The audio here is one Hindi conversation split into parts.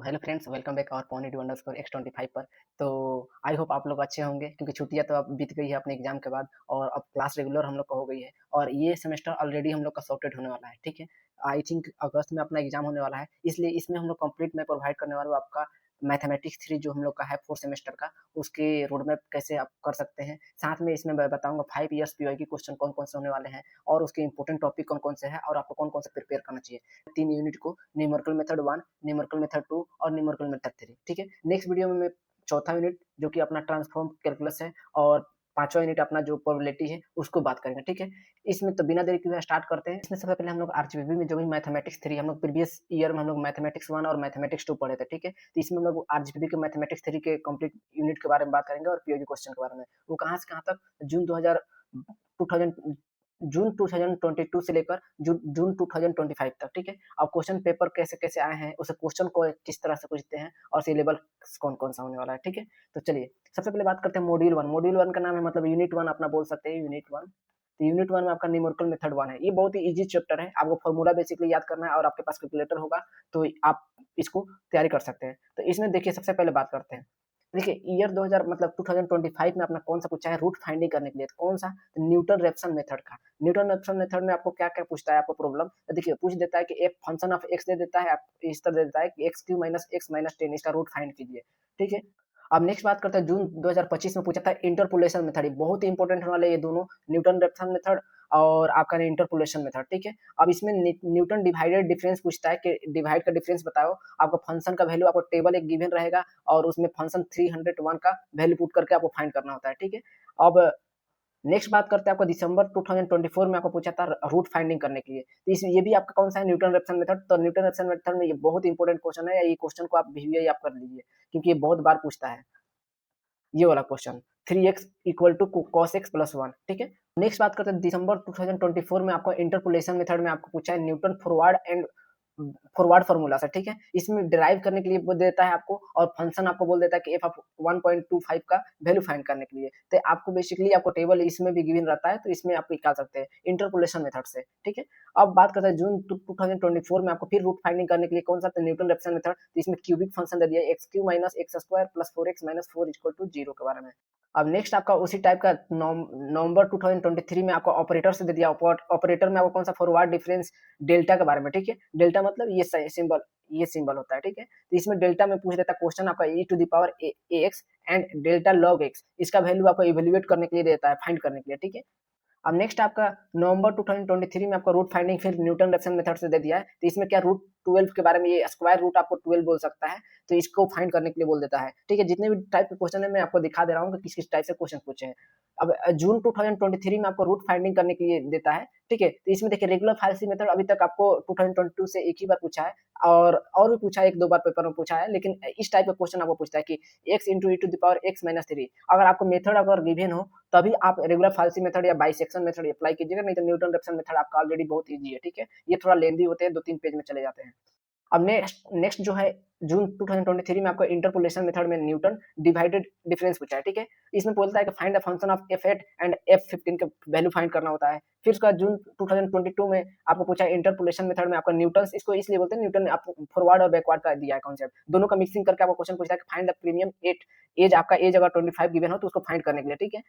Hello friends, welcome back our pony_x25 पर। तो आई होप आप लोग अच्छे होंगे क्योंकि छुट्टियाँ तो अब बीत गई है अपने एग्ज़ाम के बाद और अब क्लास रेगुलर हम लोग का हो गई है और ये सेमेस्टर ऑलरेडी हम लोग का सॉर्टेड होने वाला है, ठीक है? आई थिंक अगस्त में अपना एग्ज़ाम होने वाला है, इसलिए इसमें हम लोग कंप्लीट मैं प्रोवाइड करने वाला हूँ आपका मैथमेटिक्स 3 जो हम लोग का है 4 सेमेस्टर का, उसके रोड मैप कैसे आप कर सकते हैं। साथ में इसमें मैं बताऊँगा 5 ईयर्स पीवाईक्यू क्वेश्चन कौन-कौन से होने वाले हैं और उसके इम्पोर्टेंट टॉपिक कौन-कौन से हैं और आपको कौन-कौन से प्रिपेयर करना चाहिए। 3 यूनिट को न्यूमेरिकल मेथड 1, न्यूमेरिकल मेथड 2 और न्यूमेरिकल मेथड 3, ठीक है? नेक्स्ट वीडियो में मैं चौथा यूनिट जो कि अपना ट्रांसफॉर्म कैलकुलस है और पाँचवाँ यूनिट अपना जो प्रोबेबिलिटी है उसको बात करेंगे, ठीक है? इसमें तो बिना देरी किए स्टार्ट करते हैं। इसमें सबसे पहले हम लोग आरजीबीबी में जो भी मैथमेटिक्स 3 हम लोग प्रीवियस ईयर में हम लोग मैथमेटिक्स 1 और मैथमेटिक्स 2 पढ़े थे, ठीक है? तो इसमें हम लोग आरजीबीबी के मैथमेटिक्स 3 के कंप्लीट यूनिट के बारे में बात करेंगे और पीओक्यू क्वेश्चन के बारे में। वो कहाँ से कहाँ तक जून 2000 2000 जून 2022 से लेकर जून 2025 तक, ठीक है? अब क्वेश्चन पेपर कैसे-कैसे आए हैं, उस क्वेश्चन को किस तरह से पूछते हैं और सिलेबस कौन-कौन सा होने वाला है, ठीक है? तो चलिए, सबसे पहले बात करते हैं मॉड्यूल 1। मॉड्यूल 1 का नाम है मतलब यूनिट 1 अपना बोल सकते हैं यूनिट 1। तो यूनिट 1 में आपका न्यूमेरिकल मेथड 1 है। ये बहुत ही ईज़ी चैप्टर है, आपको फॉर्मूला बेसिकली याद करना है और आपके पास कैलकुलेटर होगा, तो आप इसको तैयारी कर सकते हैं। तो इसमें देखिए सबसे पहले बात करते हैं। देखिए ईयर 2000 मतलब 2025 में अपना कौन-सा पूछा है रूट फाइंडिंग करने के लिए, कौन-सा? न्यूटन-रेफसन मेथड का। न्यूटन-रेफसन मेथड में आपको क्या-क्या पूछता है आपको प्रॉब्लम? तो देखिए पूछ देता है कि एक फंक्शन ऑफ एक्स दे देता है, आप इस तरह दे देता है कि x cube minus x minus 10 इसका रूट फाइंड कीजिए, ठीक है? अब नेक्स्ट बात करते हैं जून 2025 में पूछा था इंटरपोलेशन मेथड, ये बहुत ही इंपॉर्टेंट होने वाले हैं ये दोनों, न्यूटन-रेफसन मेथड और आपका इंटरपोलेशन मेथड, ठीक है? अब इसमें न्यूटन डिवाइडेड डिफरेंस पूछता है कि डिवाइड का डिफरेंस बताओ, आपको फंक्शन का वैल्यू आपको टेबल एक गिवन रहेगा और उसमें फंक्शन 301 का वैल्यू पुट करके आपको फाइंड करना होता है, ठीक है? अब नेक्स्ट बात करते हैं आपको दिसंबर 2024 में आपको पूछा था रूट फाइंडिंग करने के लिए। तो इस ये भी आपका कौन-सा है न्यूटन-रेफसन मेथड, तो न्यूटन-रेफसन मेथड में ये बहुत इंपॉर्टेंट क्वेश्चन है, ये क्वेश्चन को आप वीवीआई आप कर लीजिए, क्योंकि ये बहुत बार पूछता है। ये वाला question 3x equal to cos x plus 1, ठीक है? नेक्स्ट बात करते हैं दिसंबर 2024 में आपको इंटरपोलेशन मेथड में आपको पूछा है Newton forward and forward formula से, ठीक है? इसमें डिराइव करने के लिए वो देता है आपको और फंक्शन आपको बोल देता है कि f ऑफ 1.25 का वैल्यू फाइंड करने के लिए। तो आपको बेसिकली आपको टेबल इसमें भी गिवन रहता है, तो इसमें आप निकाल सकते हैं इंटरपोलेशन मेथड से, ठीक है? अब बात करते हैं जून 2024 में आपको फिर रूट फाइंडिंग करने के लिए कौन सा था न्यूटन रेफसन मेथड, तो इसमें क्यूबिक फंक्शन दे दिया है x³ minus x square plus 4x minus 4 equal to 0 के बारे में। अब नेक्स्ट आपका उसी टाइप का नवंबर 2023 में आपको ऑपरेटर से दे दिया, ऑपरेटर में आपको कौन सा फॉरवर्ड डिफरेंस डेल्टा के बारे में, ठीक है? डेल्टा मतलब ये सिंबल होता है, ठीक है? तो इसमें डेल्टा में पूछ देता है क्वेश्चन आपका e to the power ax and delta log x, इसका वैल्यू आपको इवैल्यूएट करने के लिए देता है, फाइंड करने के लिए, ठीक है? अब नेक्स्ट आपका नवंबर 2023 में आपको रूट फाइंडिंग फिर न्यूटन रेफसन मेथड से दे दिया है, तो इसमें क्या रूट 12 के बारे में, ये स्क्वायर रूट आपको 12 बोल सकता है, तो इसको फाइंड करने के लिए बोल देता है, ठीक है? जितने भी टाइप के क्वेश्चन है मैं आपको दिखा दे रहा हूँ कि किस-किस टाइप से क्वेश्चन पूछे हैं। अब जून 2023 में आपको रूट फाइंडिंग करने के लिए देता है, ठीक है? तो इसमें देखिए रेगुलर फाइल सी मेथड अभी तक आपको 2022 से एक ही बार पूछा है और भी पूछा है, 1-2 बार पेपर में पूछा है, लेकिन इस टाइप का क्वेश्चन आपको पूछता है कि x into e to the power x minus 3, अगर आपको मेथड अगर गिवन हो तभी आप रेगुलर फाल्सी मेथड या बाइसेक्शन मेथड अप्लाई कीजिएगा, नहीं तो न्यूटन रेफसन मेथड आपका ऑलरेडी बहुत ईजी है, ठीक है? ये थोड़ा लेंदी होते हैं, 2-3 पेज में चले जाते हैं। अब नेक्स्ट नेक्स्ट जो है जून 2023 में आपको इंटरपोलेशन मेथड में न्यूटन डिवाइडेड डिफरेंस पूछा है, ठीक है? इसमें बोलता है कि find the function of f8 and f15 का वैल्यू फाइंड करना होता है। फिर उसका जून 2022 में आपको पूछा है इंटरपोलेशन मेथड में आपका न्यूटन, इसको इसलिए बोलते हैं न्यूटन ने आपको फॉरवर्ड और बैकवर्ड का दिया है कॉन्सेप्ट, दोनों का मिक्सिंग करके आपको क्वेश्चन पूछता है कि फाइंड द प्रीमियम 8 एज, आपका एज अगर 25 गिवन हो तो उसको फाइंड करने के लिए, ठीक है?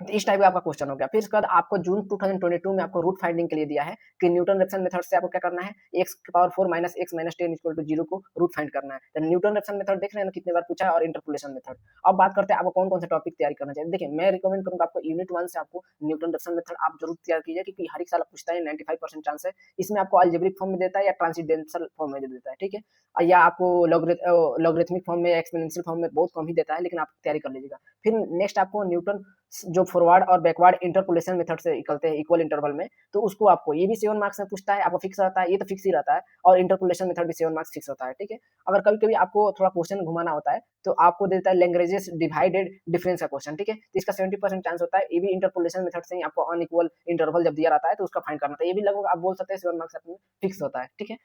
तो इस टाइप का आपका क्वेश्चन हो गया। फिर इसके बाद आपको जून 2022 में आपको रूट फाइंडिंग के लिए दिया है कि न्यूटन रेफसन मेथड से आपको क्या करना है, x की power 4 minus x minus 10 equal to 0 को रूट फाइंड करना है। तो न्यूटन रेफसन मेथड देख रहे हैं ना कितने बार पूछा है और इंटरपोलेशन मेथड। अब बात करते हैं आपको कौन-कौन से टॉपिक तैयारी करना चाहिए। देखिए मैं रिकमेंड करूँगा आपको यूनिट 1 से आपको न्यूटन रेफसन मेथड आप जरूर तैयार कीजिए, क्योंकि हर एक साल पूछता है, 95% चांस है। इसमें आपको अलजेब्रिक फॉर्म में देता है या ट्रांसेंडेंटल फॉर्म में दे देता है, ठीक है? या आपको लॉगरिथमिक फॉर्म में, एक्सपोनेंशियल फॉर्म में बहुत कम ही देता है, लेकिन आप तैयारी कर लीजिएगा। फिर नेक्स्ट आपको न्यूटन जो फॉरवर्ड और बैकवर्ड इंटरपोलेशन मेथड से निकलते हैं इक्वल इंटरवल में, तो उसको आपको ये भी 7 मार्क्स में पूछता है, आपको फिक्स रहता है, ये तो फिक्स ही रहता है और इंटरपोलेशन मेथड भी 7 मार्क्स फिक्स होता है, ठीक है? अगर कभी-कभी आपको थोड़ा क्वेश्चन घुमाना होता है, तो आपको देता है लैग्रेंजेस डिवाइडेड डिफरेंस का क्वेश्चन, ठीक है? तो इसका 70% चांस होता है, ये भी इंटरपोलेशन मेथड से ही आपको अनइक्वल इंटरवल जब दिया रहता है, तो उसका फाइंड करना था। ये भी लगभग आप बोल सकते हैं 7 मार्क्स आपके फिक्स होता है, ठीक है?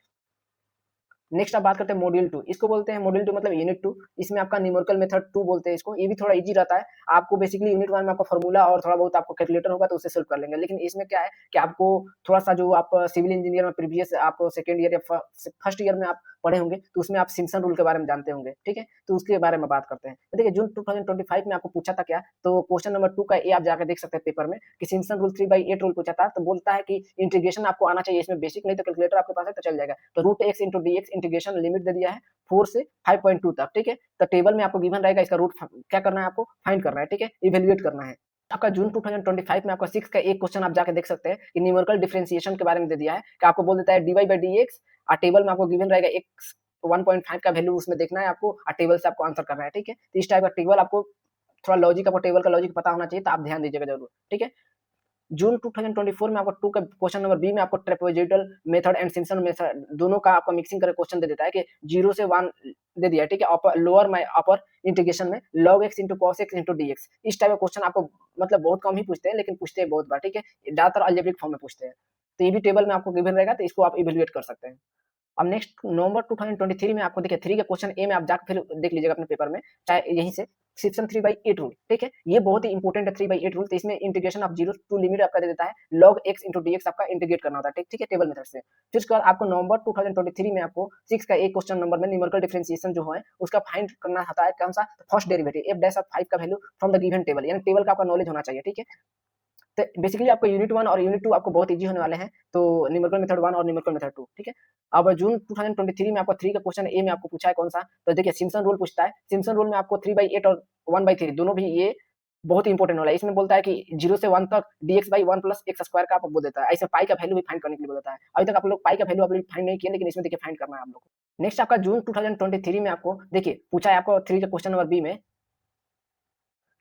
नेक्स्ट आप बात करते हैं मॉड्यूल 2, इसको बोलते हैं मॉड्यूल 2 मतलब यूनिट 2, इसमें आपका न्यूमेरिकल मेथड 2 बोलते हैं इसको, ये भी थोड़ा ईज़ी रहता है। आपको बेसिकली यूनिट 1 में आपका फार्मूला और थोड़ा बहुत आपको कैलकुलेटर होगा तो उससे सॉल्व कर लेंगे। लेकिन इसमें क्या है कि आपको थोड़ा-सा जो आप सिविल इंजीनियर में प्रीवियस आप सेकंड ईयर या फर्स्ट ईयर में आप पढ़े होंगे, तो उसमें आप सिम्पसन रूल के बारे में जानते होंगे, ठीक है? तो उसके बारे में बात करते हैं। तो देखिए जून 2025 में आपको पूछा था क्या, तो क्वेश्चन नंबर 2 का ए आप जाकर देख सकते हैं पेपर में कि सिम्पसन रूल 3/8 रूल पूछा था, तो बोलता है कि इंटीग्रेशन आपको आना चाहिए इसमें बेसिक, नहीं तो कैलकुलेटर आपके पास है तो चल जाएगा। तो root x into dx integration limit दे दिया है 4 से 5.2 तक, ठीक है? तो टेबल में आपको गिवन रहेगा, इसका रूट क्या करना है आपको फाइंड करना है, ठीक है? इवैल्यूएट करना है। आपका जून 2025 में आपका 6 का एक क्वेश्चन आप जाके देख सकते हैं कि न्यूमेरिकल डिफरेंशिएशन के बारे में दे दिया है कि आपको बोल देता है dy/dx और टेबल में आपको गिवन रहेगा x 1.5 का वैल्यू उसमें देखना है आपको और टेबल से आपको आंसर करना है, ठीक है? तो इस टाइप का टेबल आपको थोड़ा लॉजिक, आपको टेबल का लॉजिक पता होना चाहिए, तो आप ध्यान दीजिएगा जरूर, ठीक है? जून 2024 में आपको 2 का क्वेश्चन नंबर बी में आपको trapezoidal method and Simpson method दोनों का आपको मिक्सिंग करके क्वेश्चन दे देता है कि 0 से 1 दे दिया है, ठीक है? अपर लोअर में अपर इंटीग्रेशन में log x into cos x into dx इस टाइप का क्वेश्चन आपको मतलब बहुत कम ही पूछते हैं, लेकिन पूछते हैं बहुत बार, ठीक है? ज्यादातर अलजेब्रिक फॉर्म में पूछते हैं। तो ये भी टेबल में आपको गिवन रहेगा, तो इसको आप इवैल्यूएट कर सकते हैं। अब नेक्स्ट नवंबर 2023 में आपको देखिए 3 का क्वेश्चन ए में आप जाकर फिर देख लीजिएगा अपने पेपर में, चाहे यहीं से सेक्शन 3/8 रूल, ठीक है? ये बहुत ही इंपॉर्टेंट है 3/8 रूल, तो इसमें इंटीग्रेशन ऑफ 0 टू लिमिट आपका दे देता है log x into dx आपका इंटीग्रेट करना होता है, ठीक है? टेबल मेथड से। फिर उसके बाद आपको नवंबर 2023 में आपको 6 का एक क्वेश्चन नंबर में न्यूमेरिकल डिफरेंशिएशन जो है उसका फाइंड करना होता है, कौन सा? First derivative f dash of 5 का value from the given table, यानी टेबल का आपका नॉलेज होना चाहिए, ठीक है? तो बेसिकली आपको यूनिट 1 और यूनिट 2 आपको बहुत ईजी होने वाले हैं, तो न्यूमेरिकल मेथड 1 और न्यूमेरिकल मेथड 2, ठीक है? अब जून 2023 में आपको 3 का क्वेश्चन ए में आपको पूछा है कौन-सा? तो देखिए सिम्पसन रूल पूछता है। सिम्पसन रूल में आपको 3/8 और 1/3 दोनों भी ये बहुत ही इंपॉर्टेंट वाला है। इसमें बोलता है कि 0 से 1 तक dx/1 प्लस x स्क्वायर का आपको बोल देता है। ऐसे पाई का वैल्यू भी फाइंड करने के लिए बोल देता है। अभी तक आप लोग पाई का वैल्यू अभी फाइंड नहीं किए, लेकिन इसमें देखिए फाइंड करना है आप लोग को। नेक्स्ट आपका जून 2023 में आपको देखिए पूछा है आपको 3 का क्वेश्चन नंबर बी में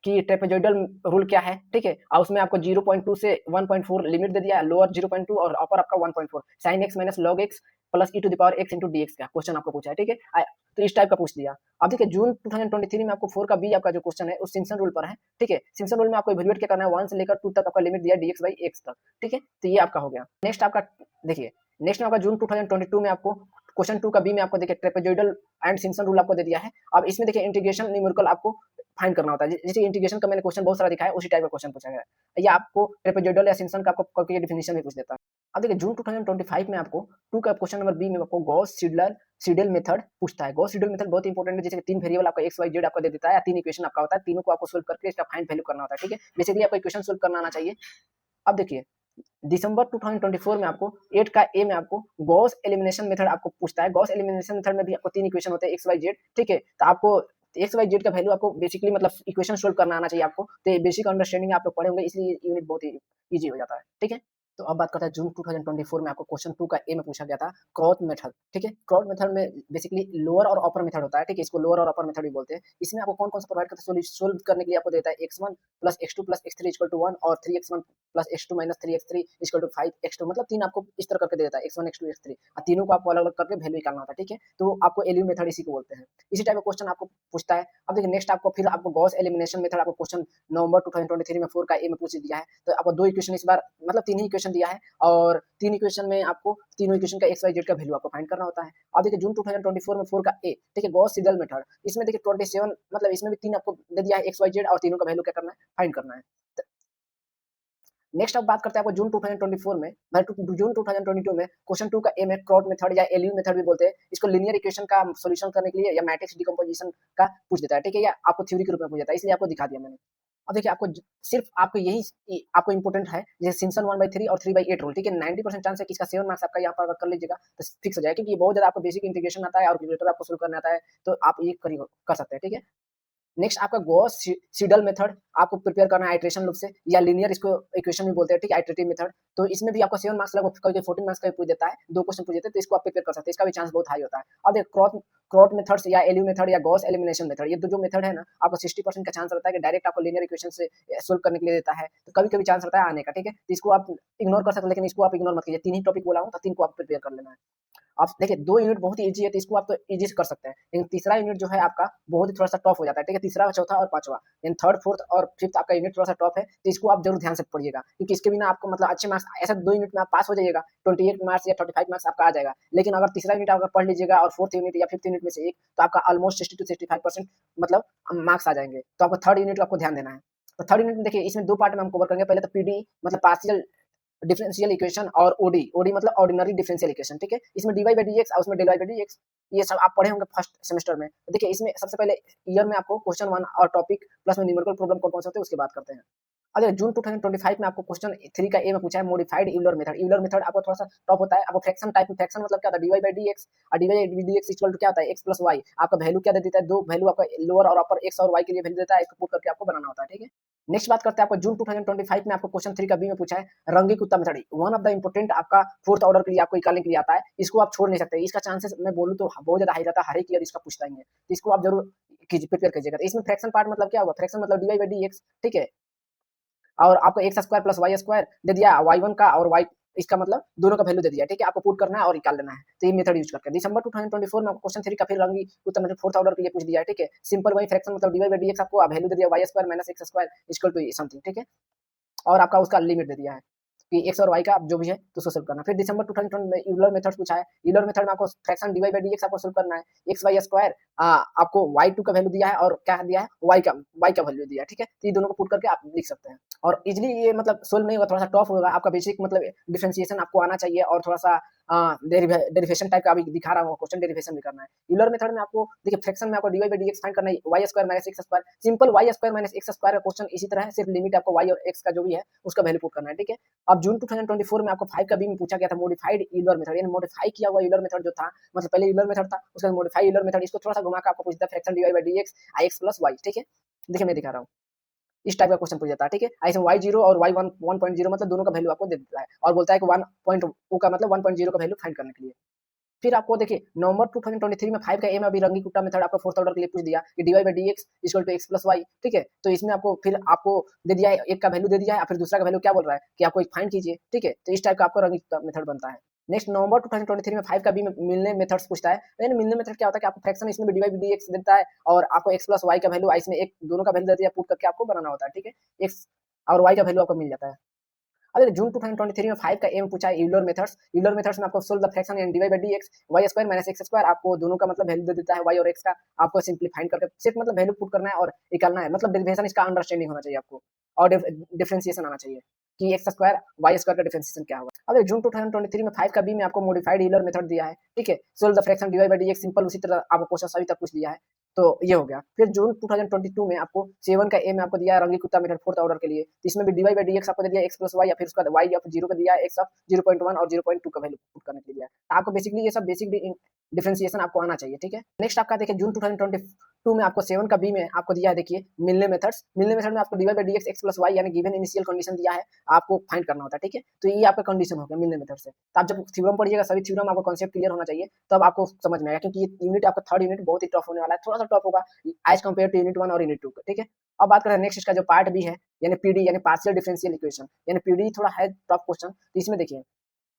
कि ट्रेपेजॉइडल रूल क्या है, ठीक है? और उसमें आपको 0.2 से 1.4 लिमिट दे दिया है, लोअर 0.2 और अपर आपका 1.4 sin x minus log x plus e to the power x into dx का क्वेश्चन आपको पूछा है, ठीक है? तो इस टाइप का पूछ दिया। अब देखिए जून 2023 में आपको 4 का बी आपका जो क्वेश्चन है, उस सिम्पसन रूल पर है, ठीक है? सिम्पसन रूल में आपको इवैल्यूएट क्या करना है, 1 से लेकर 2 तक आपका लिमिट दिया है dx/x तक, ठीक है? तो ये आपका हो गया। नेक्स्ट आपका देखिए, नेक्स्ट में आपका जून 2022 में आपको क्वेश्चन 2 का बी में आपको देखिए ट्रेपेजॉइडल एंड सिम्पसन रूल आपको दे दिया है। अब इसमें देखिए इंटीग्रेशन न्यूमेरिकल आपको फाइंड करना होता है। जैसे इंटीग्रेशन का मैंने क्वेश्चन बहुत सारा दिखाया है, उसी टाइप का क्वेश्चन पूछा गया है। या आपको ट्रेपेजॉइडल या सिम्पसन का आपको करके डेफिनिशन भी पूछ देता है। अब देखिए जून 2025 में आपको 2 का क्वेश्चन नंबर बी में आपको गॉस सीडल मेथड पूछता है। गॉस सीडल मेथड बहुत इंपॉर्टेंट है, जैसे 3 वेरिएबल आपका एक्स वाई जेड आपको दे देता है या 3 इक्वेशन आपका होता है, तीनों को आपको सोल्व करके इसका फाइंड वैल्यू करना होता है, ठीक है? बेसिकली आपको इक्वेशन सोल्व करना आना चाहिए। अब देखिए दिसंबर 2024 में आपको 8 का ए में आपको गॉस एलिमिनेशन मेथड आपको पूछता है। गॉस एलिमिनेशन मेथड में भी आपको 3 इक्वेशन होते हैं एक्स वाई जेड, ठीक है? तो आपको एक्स वाई जेड का वैल्यू आपको बेसिकली मतलब इक्वेशन सोल्व करना आना चाहिए आपको। तो ये बेसिक अंडरस्टैंडिंग आप लोग पढ़े होंगे, इसलिए ये यूनिट बहुत ही ईजी हो जाता है, ठीक है? तो अब बात करते हैं जून 2024 में आपको क्वेश्चन 2 का ए में पूछा गया था क्रॉस मेथड, ठीक है? क्रॉस मेथड में बेसिकली लोअर और अपर मेथड होता है, ठीक है? इसको लोअर और अपर मेथड भी बोलते हैं। इसमें आपको कौन-कौन सा प्रोवाइड करता है, सोल्व करने के लिए आपको देता है x1 plus x2 plus x3 equal to 1 और 3x1 plus x2 minus 3x3 equal to 5x2, मतलब 3 आपको इस तरह करके दे देता है x1 x2 x3 और तीनों को आपको अलग-अलग करके वैल्यू निकालना होता है, ठीक है? तो आपको एलयू मेथड इसी को बोलते हैं। इसी टाइप का क्वेश्चन आपको पूछता है। अब देखिए नेक्स्ट आपको फिर आपको गॉस एलिमिनेशन मेथड आपको क्वेश्चन नवंबर 2023 में 4 का ए में पूछ दिया है। तो आपको 2 इक्वेशन इस बार मतलब 3 ही इक्वेशन दिया है और 3 इक्वेशन में आपको तीनों इक्वेशन का एक्स वाई जेड का वैल्यू आपको फाइंड करना होता है। अब देखिए जून 2024 में 4 का ए, ठीक है? गॉस सीडल मेथड, इसमें देखिए 27 मतलब इसमें भी 3 आपको दे दिया है एक्स वाई जेड और तीनों का वैल्यू क्या करना है, फाइंड करना है। नेक्स्ट अब बात करते हैं आपको जून 2024 में जून 2022 में क्वेश्चन 2 का ए में क्रॉस मेथड या एलयू मेथड भी बोलते हैं। इसको लीनियर इक्वेशन का सॉल्यूशन करने के लिए या मैट्रिक्स डिकम्पोजिशन का पूछ देता है, ठीक है? या आपको थ्योरी के रूप में पूछ देता है, इसलिए आपको दिखा दिया मैंने। अब देखिए आपको सिर्फ आपको यही आपको इंपॉर्टेंट है, जैसे सिम्पसन 1/3 और 3/8 रूल, ठीक है? 90% चांस है कि इसका 7 मार्क्स आपका यहाँ पर अगर कर लीजिएगा तो फिक्स हो जाएगा, क्योंकि ये बहुत ज्यादा आपको बेसिक इंटीग्रेशन आता है और कैलकुलेटर आपको सोल्व करना आता है, तो आप ये कर सकते हैं, ठीक है? नेक्स्ट आपका गॉस सीडल मेथड आपको प्रिपेयर करना है आइट्रेशन लूप से या लीनियर इसको इक्वेशन भी बोलते हैं, ठीक है? आइट्रेटिव मेथड, तो इसमें भी आपको 7 मार्क्स लगभग कभी 14 मार्क्स का भी पूछ देता है, 2 क्वेश्चन पूछ देते हैं, तो इसको आप प्रिपेयर कर सकते हैं, इसका भी चांस बहुत हाई होता है। अब देखिए क्रॉस मेथड्स या एलयू मेथड या गॉस एलिमिनेशन मेथड, ये जो मेथड है ना, आपको 60% का चांस रहता है कि डायरेक्ट आपको लीनियर इक्वेशन से सोल्व करने के लिए देता है, तो कभी-कभी चांस रहता है आने का, ठीक है? तो इसको आप इग्नोर कर सकते हैं, लेकिन इसको आप इग्नोर मत कीजिए। 3 ही टॉपिक बोला हूँ, तो 3 को आप प्रिपेयर कर लेना है। आप देखिए 2 यूनिट बहुत ही ईज़ी है, तो इसको आप तो ईज़ी से कर सकते हैं। लेकिन तीसरा यूनिट जो है आपका बहुत ही थोड़ा-सा टफ हो जाता है, ठीक है? तीसरा, चौथा और पाँचवां, यानी थर्ड, फोर्थ और फिफ्थ आपका यूनिट थोड़ा-सा टफ है, तो इसको आप ज़रूर ध्यान से पढ़िएगा, क्योंकि इसके बिना आपको मतलब अच्छे मार्क्स ऐसा 2 यूनिट में आप पास हो जाइएगा, 28 मार्क्स या 35 मार्क्स आपका आ जाएगा। लेकिन अगर तीसरा यूनिट अगर पढ़ लीजिएगा और फोर्थ यूनिट या फिफ्थ यूनिट में से एक, तो आपका ऑलमोस्ट 60 टू 65% मतलब मार्क्स आ जाएँगे। तो आपको थर्ड यूनिट को आपको ध्यान देना है। तो थर्ड यूनिट में देखिए इसमें 2 पार्ट में हम कवर करेंगे, पहले तो पीडी मतलब पार्शियल डिफरेंशियल इक्वेशन और ओडी, ओडी मतलब ऑर्डिनरी डिफरेंशियल इक्वेशन, ठीक है। इसमें d y by d x और उसमें del y by d x, ये सब आप पढ़े होंगे फर्स्ट सेमेस्टर में। देखिए इसमें सबसे पहले ईयर में आपको क्वेश्चन वन और टॉपिक प्लस में न्यूमेरिकल प्रॉब्लम कौन कौन से होते हैं उसकी बात करते हैं। अगर जून 2025 में आपको क्वेश्चन 3 का ए में पूछा है modified Euler method. Euler method आपको थोड़ा सा टफ होता है, आपको फ्रैक्शन टाइप में, फ्रैक्शन मतलब क्या होता है, d y by d x और d y by d x equal to क्या होता है, एक्स प्लस वाई। आपका वैल्यू क्या दे देता है, दो वैल्यू आपका लोअर और अपर एक्स और वाई के लिए वैल्यू देता है, इसको पुट करके आपको बनाना होता है, ठीक है। नेक्स्ट बात करते हैं, आपको जून 2025 में आपको क्वेश्चन 3 का बी में पूछा है रंगी कुत्ता method. One of the important आपका फोर्थ ऑर्डर के लिए आपको निकालने के लिए आता है, इसको आप छोड़ नहीं सकते। इसका चांसेस मैं बोलूं तो बहुत ज्यादा हाई रहता है, हर एक ईयर इसका पूछता ही है, तो इसको आप जरूर कीजिए, प्रिपेयर कीजिएगा। तो इसमें फ्रैक्शन पार्ट मतलब क्या हुआ, फ्रैक्शन मतलब d y by d x, ठीक है। और आपको x square plus y square दे दिया, वाई वन का और वाई इसका मतलब दोनों का वैल्यू दे दिया, ठीक है। आपको पुट करना है और निकाल लेना है, तो ये मेथड यूज करके दिसंबर 2024 में आपको क्वेश्चन 3 का फिर रंगी उत्तर मेथड फोर्थ ऑर्डर के लिए पूछ दिया है, ठीक है। सिंपल वही फ्रैक्शन मतलब d y by d x आपको वैल्यू दे दिया, y square minus x square equal to something, ठीक है। और आपका उसका लिमिट दे दिया है कि एक्स और वाई का जो भी है तो उसको सोल्व करना। फिर दिसंबर 2020 में यूलर मेथड पूछा है। यूलर मेथड में आपको fraction d y by d x आपको सोल्व करना है, एक्स वाई स्क्वायर आपको वाई टू का वैल्यू दिया है और क्या दिया है, वाई का वैल्यू दिया है, ठीक है। तो ये दोनों को पुट करके आप लिख सकते हैं और इजिली ये मतलब सोल्व नहीं होगा, थोड़ा सा टफ होगा। आपका बेसिक मतलब डिफरेंशिएशन आपको आना चाहिए और थोड़ा सा डेरिवेशन टाइप का अभी दिखा रहा हूँ, क्वेश्चन डेरिवेशन भी करना है। यूलर मेथड में आपको देखिए फ्रैक्शन में आपको d y by d x find करना है, y square minus x square, simple y square minus x square का क्वेश्चन इसी तरह है, सिर्फ लिमिट आपको वाई और एक्स का जो भी है उसका वैल्यू पुट करना है, ठीक है। अब जून 2024 में आपको 5 का बी में पूछा गया था मॉडिफाइड यूलर मेथड, यानी मॉडिफाई किया हुआ यूलर मेथड जो था, मतलब पहले यूलर मेथड था उसका मॉडिफाई यूलर मेथड, इसको थोड़ा सा घुमा के आपको पूछता है fraction d y by d x i x plus y, ठीक है। देखिए मैं दिखा रहा हूँ, इस टाइप का क्वेश्चन पूछ जाता है, ठीक है। ऐसे वाई जीरो और वाई वन 1.0 मतलब दोनों का वैल्यू आपको दे देता है और बोलता है कि 1.0 का मतलब 1.0 का वैल्यू फाइंड करने के लिए। फिर आपको देखिए नवंबर 2023 में 5 का ए में अभी रंगी कुट्टा मेथड आपका फोर्थ ऑर्डर के लिए पूछ दिया कि d y by d x equal to x plus y, ठीक है। तो इसमें आपको फिर आपको दे दिया है, एक का वैल्यू दे दिया है, फिर दूसरा का वैल्यू क्या बोल रहा है कि आपको फाइंड कीजिए, ठीक है। तो इस टाइप का आपको रंगी कुट्टा मेथड बनता है। नेक्स्ट नवंबर 2023 में 5 का बी में मिलने मेथड्स पूछता है। यानी मिलने मेथड क्या होता है कि आपको फ्रैक्शन इसमें भी d y by d x देता है और आपको एक्स प्लस वाई का वैल्यू इसमें एक दोनों का वैल्यू दे दिया, पुट करके आपको बनाना होता है, ठीक है। एक्स और वाई का वैल्यू आपको मिल जाता है। अगर जून 2023 में 5 का एम पूछा है यूलर मेथड्स, यूलर मेथड्स में आपको solve the fraction and d y by d x y square minus x square, आपको दोनों का मतलब वैल्यू दे देता है वाई और एक्स का, आपको सिंप्लीफाइंड करके सिर्फ मतलब वैल्यू पुट करना है और निकालना है, मतलब डेरिवेशन इसका अंडरस्टैंडिंग होना चाहिए आपको और डिफरेंशिएशन आना चाहिए कि एक्स स्क्वायर वाई स्क्वायर का डिफरेंशिएशन क्या होगा। अगर जून 2023 में 5 का बी में आपको मॉडिफाइड यूलर मेथड दिया है, ठीक है। Solve the fraction d y by d x, simple उसी तरह आपको क्वेश्चन सभी तक पूछ दिया है, तो ये हो गया। फिर जून 2022 में आपको 7 का ए में आपको दिया है रंगी कुत्ता मेथड फोर्थ ऑर्डर के लिए, तो इसमें भी d y by d x आपको दे दिया एक्स प्लस वाई या फिर उसका वाई ऑफ जीरो का दिया है, एक्स ऑफ 0.1 और 0.2 का वैल्यू पुट करने के लिए दिया है। तो आपको बेसिकली ये सब बेसिक डिफरेंशिएशन आपको आना चाहिए, ठीक है। नेक्स्ट आपका देखिए जून 2022 में आपको 7 का बी में आपको दिया है, देखिए मिलने मेथड्स, मिलने मेथड में आपको d y by d x x plus y यानी गिवन इनिशियल कंडीशन दिया है, आपको फाइंड करना होता है, ठीक है। तो ये आपका कंडीशन हो गया मिलने मेथड से। तो आप जब थ्योरम पढ़िएगा सभी थ्योरम आपको कॉन्सेप्ट क्लियर होना चाहिए, तब आपको समझ में आएगा, क्योंकि ये यूनिट आपका थर्ड यूनिट बहुत ही टफ होने वाला है, थोड़ा सा टफ होगा एज कम्पेयर टू यूनिट 1 और यूनिट 2, ठीक है। अब बात करें नेक्स्ट इसका जो पार्ट बी है यानी पीडी यानी पार्शियल डिफरेंशियल इक्वेशन, यानी पीडी थोड़ा है टफ क्वेश्चन। तो इसमें देखिए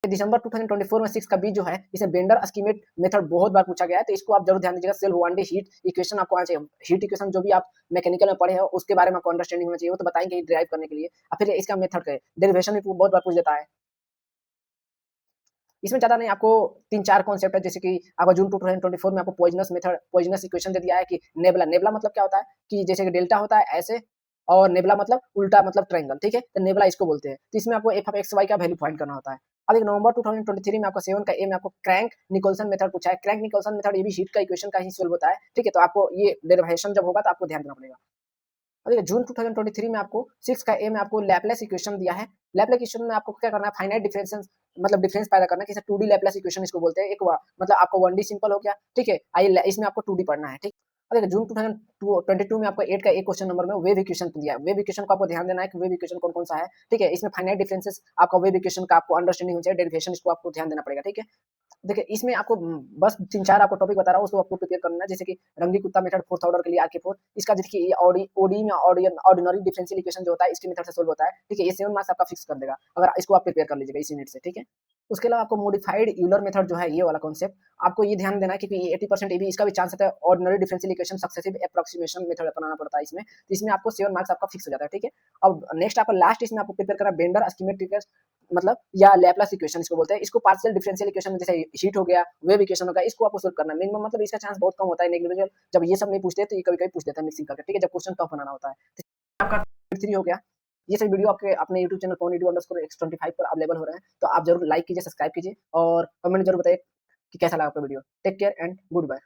दिसंबर 2024 में 6 का बी जो है इसे बेंडर एस्टीमेट मेथड बहुत बार पूछा गया है, तो इसको आप जरूर ध्यान दीजिएगा। Self one day heat equation आपको आना चाहिए, हीट इक्वेशन जो भी आप मैकेनिकल में पढ़े हैं उसके बारे में आपको अंडरस्टैंडिंग होना चाहिए, वो तो बताएंगे ड्राइव करने के लिए। और फिर इसका मेथड का डेरिवेशन भी बहुत बार पूछ देता है। इसमें ज़्यादा नहीं, आपको 3-4 कॉन्सेप्ट है, जैसे कि आपको जून 2024 में आपको पॉइजनस मेथड पॉइजनस इक्वेशन दे दिया है कि नेबुला, नेबुला मतलब क्या होता है कि जैसे कि डेल्टा होता है ऐसे और नेबुला मतलब उल्टा मतलब ट्रायंगल, ठीक है। तो नेबुला इसको बोलते हैं। तो इसमें आपको एफ ऑफ एक्स वाई का वैल्यू फाइंड करना होता है। अब एक नवंबर 2023 में आपको 7 का ए में आपको क्रैंक निकोल्सन मेथड पूछा है। क्रैंक निकोल्सन मेथड ये भी हीट का इक्वेशन का ही सोल्व होता है, ठीक है। तो आपको ये डेरिवेशन जब होगा तो आपको ध्यान देना पड़ेगा। और देखिए जून 2023 में आपको 6 का ए में आपको लैपलेस इक्वेशन दिया है। लैपलेस इक्वेशन में आपको क्या करना है, फाइनाइट डिफरेंसेस मतलब डिफरेंस पैदा करना है, जैसे 2D लैपलेस इक्वेशन इसको बोलते हैं। एक मतलब आपको 1D सिंपल हो गया, ठीक है। आइए इसमें आपको 2D पढ़ना है, ठीक। और देखिए जून 2022 में आपको 8 का एक क्वेश्चन नंबर में वेव इक्वेशन दिया है। वेव इक्वेशन को आपको ध्यान देना है कि वेव इक्वेशन कौन-कौन सा है, ठीक है। इसमें फाइनाइट डिफरेंसेस आपका वेव इक्वेशन का आपको अंडरस्टैंडिंग होनी चाहिए, डेरिवेशन इसको आपको ध्यान देना पड़ेगा, ठीक है। देखिए इसमें आपको बस 3-4 आपको टॉपिक बता रहा हूँ, उसको आपको प्रिपेयर करना है, जैसे कि रंगी कुत्ता मेथड फोर्थ ऑर्डर के लिए आके फोर्थ, इसका देखिए ये ओडी में ऑर्डिनरी डिफरेंशियल इक्वेशन जो होता है इसके मेथड से सोल्व होता है, ठीक है। ये 7 मार्क्स आपका फिक्स कर देगा अगर इसको आप प्रिपेयर कर लीजिएगा इस यूनिट से, ठीक है। उसके अलावा आपको मॉडिफाइड यूलर मेथड जो है ये वाला कॉन्सेप्ट आपको ये ध्यान देना है, क्योंकि 80% ये भी इसका भी चांस रहता है ordinary differential equation successive approximation method अपनाना पड़ता है इसमें, तो इसमें आपको 7 मार्क्स आपका फिक्स हो जाता है, ठीक है। अब नेक्स्ट आपका लास्ट इसमें आपको प्रिपेयर करना बेंडर एस्टीमेट मतलब या लैपलेस इक्वेशन इसको बोलते हैं। इसको पार्शियल डिफरेंशियल इक्वेशन जैसे हीट हो गया, वेव इक्वेशन हो गया, इसको आपको सोल्व करना है। मिनिमम मतलब इसका चांस बहुत कम होता है नेग्लिजिबल, जब ये सब नहीं पूछते तो ये कभी-कभी पूछ देता है मिक्सिंग करके, ठीक है, जब क्वेश्चन टफ बनाना होता है। तो आपका 3 हो गया। ये सभी वीडियो आपके अपने यूट्यूब चैनल ponydu_x25 पर अवेलेबल हो रहे हैं। तो आप ज़रूर लाइक कीजिए, सब्सक्राइब कीजिए और कमेंट ज़रूर बताइए कि कैसा लगा आपका video. Take care and good bye.